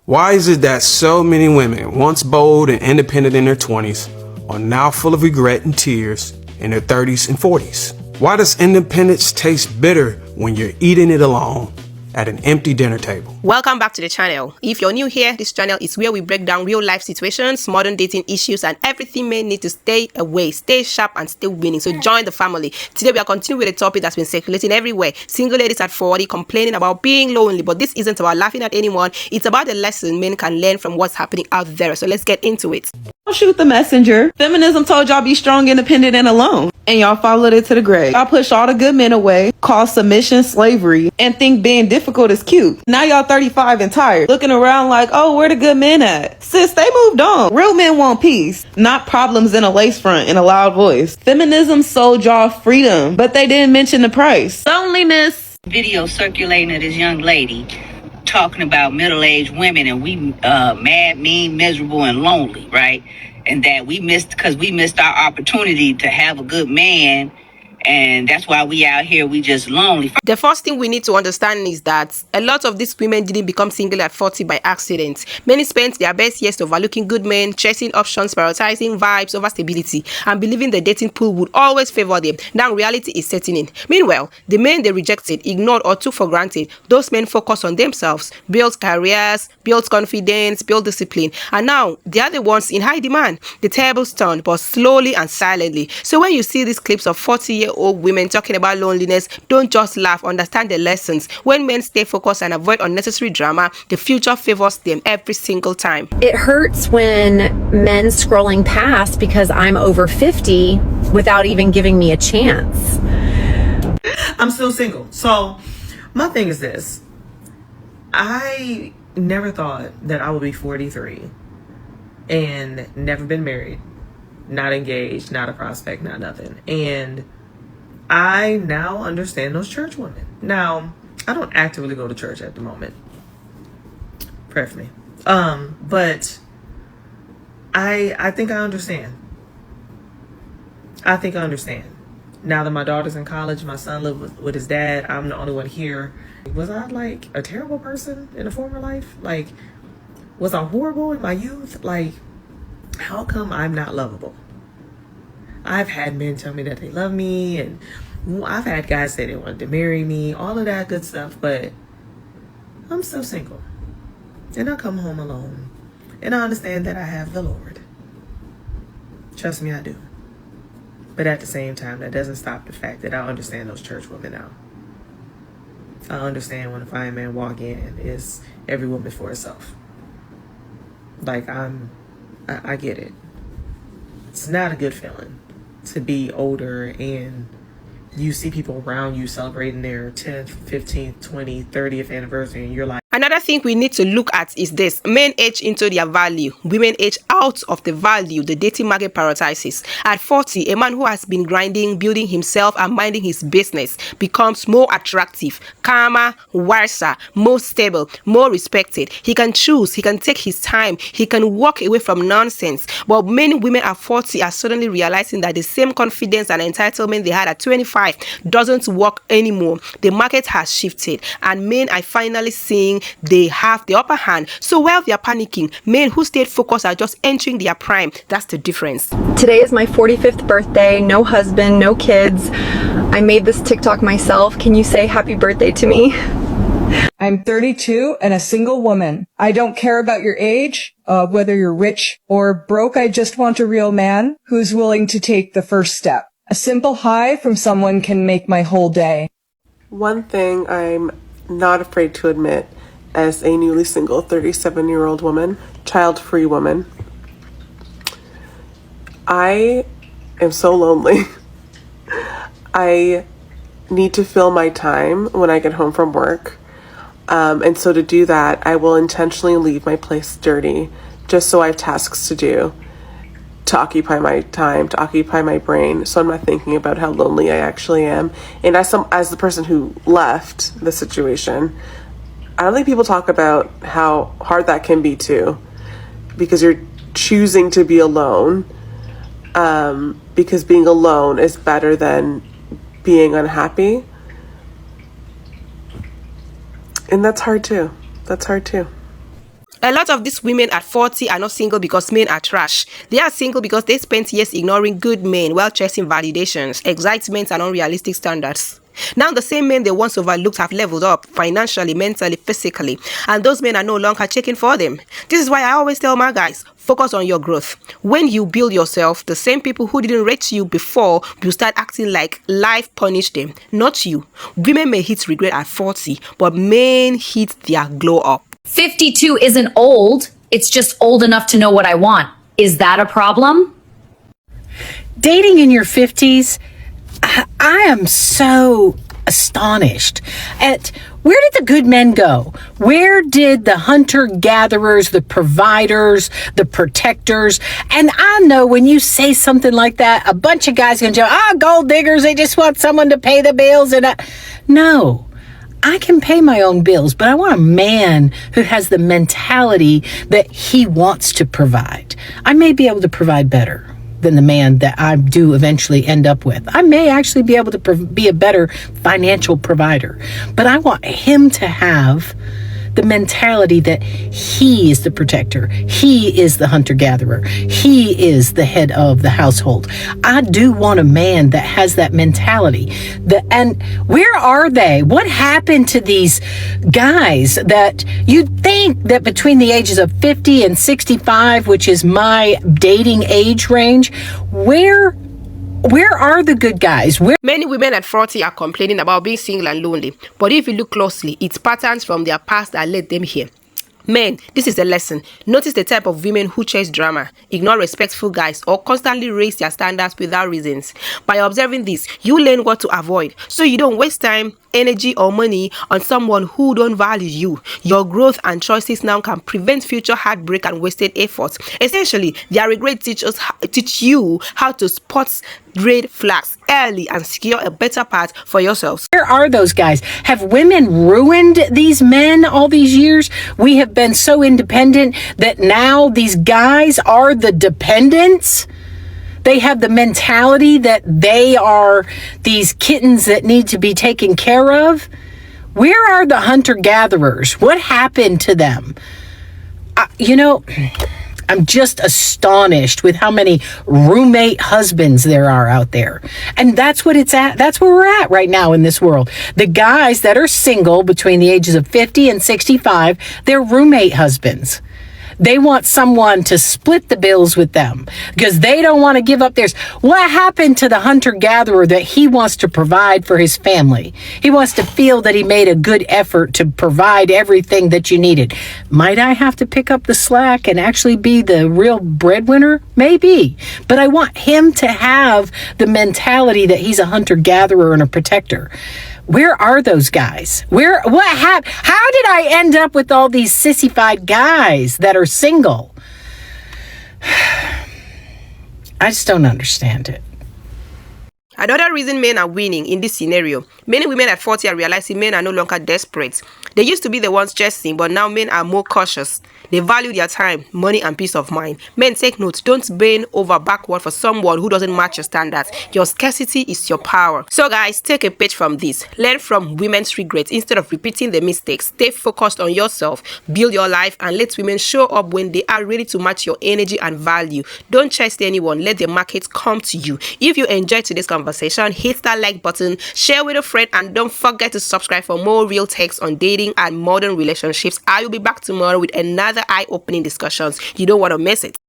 Why is it that so many women, once bold and independent in their 20s, are now full of regret and tears in their 30s and 40s? Why does independence taste bitter when you're eating it alone at an empty dinner table? Welcome back to the channel. If you're new here, this channel is where we break down real life situations, modern dating issues, and everything men need to stay away, stay sharp, and stay winning. So join the family. Today we are continuing with a topic that's been circulating everywhere. Single ladies at 40 complaining about being lonely, but this isn't about laughing at anyone. It's about the lesson men can learn from what's happening out there. So let's get into it. Don't shoot the messenger. Feminism told y'all be strong, independent, and alone. And y'all followed it to the grave. Y'all pushed all the good men away, called submission slavery, and think being difficult is cute. Now y'all 35 and tired, looking around like, oh, where the good men at? Sis, they moved on. Real men want peace, not problems in a lace front and a loud voice. Feminism sold y'all freedom, but they didn't mention the price. Loneliness. Video circulating of this young lady talking about middle-aged women and we mad, mean, miserable, and lonely, right? And that we missed our opportunity to have a good man, and that's why we out here, we just lonely. The first thing we need to understand is that a lot of these women didn't become single at 40 by accident. Many spent their best years overlooking good men, chasing options, prioritizing vibes over stability, and believing the dating pool would always favor them. Now reality is setting in. Meanwhile, the men they rejected, ignored, or took for granted, those men focus on themselves, build careers, build confidence, build discipline, and now they are the ones in high demand. The tables turned, but slowly and silently. So when you see these clips of 40-year-old women talking about loneliness, don't just laugh, understand the lessons. When men stay focused and avoid unnecessary drama, the future favors them every single time. It hurts when men scrolling past because I'm over 50 without even giving me a chance. I'm still single. So my thing is this. I never thought that I would be 43 and never been married, not engaged, not a prospect, not nothing. And I now understand those church women. Now, I don't actively go to church at the moment. Pray for me. But I think I understand. I think I understand. Now that my daughter's in college, my son lives with his dad, I'm the only one here. Was I like a terrible person in a former life? Like, was I horrible in my youth? Like, how come I'm not lovable? I've had men tell me that they love me, and I've had guys say they wanted to marry me, all of that good stuff, but I'm still single. And I come home alone. And I understand that I have the Lord. Trust me, I do. But at the same time, that doesn't stop the fact that I understand those church women now. I understand when a fine man walk in, is every woman for herself. Like, I get it. It's not a good feeling to be older and you see people around you celebrating their 10th, 15th, 20th, 30th anniversary, and you're like, another thing we need to look at is this. Men age into their value. Women age out of the value the dating market prioritizes. At 40, a man who has been grinding, building himself, and minding his business becomes more attractive, calmer, wiser, more stable, more respected. He can choose, he can take his time, he can walk away from nonsense. But many women at 40 are suddenly realizing that the same confidence and entitlement they had at 25 doesn't work anymore. The market has shifted, and men are finally seeing they have the upper hand. So while they are panicking, men who stayed focused are just entering their prime. That's the difference. Today is my 45th birthday, no husband, no kids. I made this TikTok myself. Can you say happy birthday to me? I'm 32 and a single woman. I don't care about your age, whether you're rich or broke. I just want a real man who's willing to take the first step. A simple hi from someone can make my whole day. One thing I'm not afraid to admit as a newly single 37-year-old woman, child-free woman, I am so lonely. I need to fill my time when I get home from work. And so to do that, I will intentionally leave my place dirty just so I have tasks to do, to occupy my time, to occupy my brain, so I'm not thinking about how lonely I actually am. And as the person who left the situation, I don't think people talk about how hard that can be too, because you're choosing to be alone, because being alone is better than being unhappy. And that's hard too. A lot of these women at 40 are not single because men are trash. They are single because they spent years ignoring good men while chasing validations, excitement, and unrealistic standards. Now the same men they once overlooked have leveled up financially, mentally, physically, and those men are no longer checking for them. This is why I always tell my guys, focus on your growth. When you build yourself, the same people who didn't rate you before will start acting like life punished them, not you. Women may hit regret at 40, but men hit their glow up. 52 isn't old, it's just old enough to know what I want. Is that a problem? Dating in your 50s, I am so astonished at where did the good men go? Where did the hunter-gatherers, the providers, the protectors? And I know when you say something like that, a bunch of guys are going to go, gold diggers, they just want someone to pay the bills. No. I can pay my own bills, but I want a man who has the mentality that he wants to provide. I may be able to provide better than the man that I do eventually end up with. I may actually be able to be a better financial provider, but I want him to have the mentality that he is the protector. He is the hunter-gatherer. He is the head of the household. I do want a man that has that mentality. And where are they? What happened to these guys that you'd think that between the ages of 50 and 65, which is my dating age range, where are the good guys? Many women at 40 are complaining about being single and lonely, but if you look closely, it's patterns from their past that led them here. Men, this is a lesson. Notice the type of women who chase drama, ignore respectful guys, or constantly raise their standards without reasons. By observing this, you learn what to avoid, so you don't waste time, energy, or money on someone who don't value you. Your growth and choices now can prevent future heartbreak and wasted efforts. Essentially, their regret teach you how to spot red flags early and secure a better path for yourselves. Where are those guys? Have women ruined these men all these years? We have been so independent that now these guys are the dependents. They have the mentality that they are these kittens that need to be taken care of. Where are the hunter-gatherers? What happened to them? I'm just astonished with how many roommate husbands there are out there. And that's what it's at. That's where we're at right now in this world. The guys that are single between the ages of 50 and 65, they're roommate husbands. They want someone to split the bills with them because they don't want to give up theirs. What happened to the hunter-gatherer that he wants to provide for his family? He wants to feel that he made a good effort to provide everything that you needed. Might I have to pick up the slack and actually be the real breadwinner? Maybe. But I want him to have the mentality that he's a hunter-gatherer and a protector. Where are those guys? What happened? How did I end up with all these sissified guys that are single? I just don't understand it. Another reason men are winning in this scenario, many women at 40 are realizing men are no longer desperate. They used to be the ones chasing, but now men are more cautious. They value their time, money, and peace of mind. Men, take note, don't bend over backward for someone who doesn't match your standards. Your scarcity is your power. So guys, take a page from this. Learn from women's regrets instead of repeating the mistakes. Stay focused on yourself, build your life, and let women show up when they are ready to match your energy and value. Don't chase anyone. Let the market come to you. If you enjoyed today's conversation, hit that like button, share with a friend, and don't forget to subscribe for more real takes on dating and modern relationships. I will be back tomorrow with another eye-opening discussions. You don't want to miss it.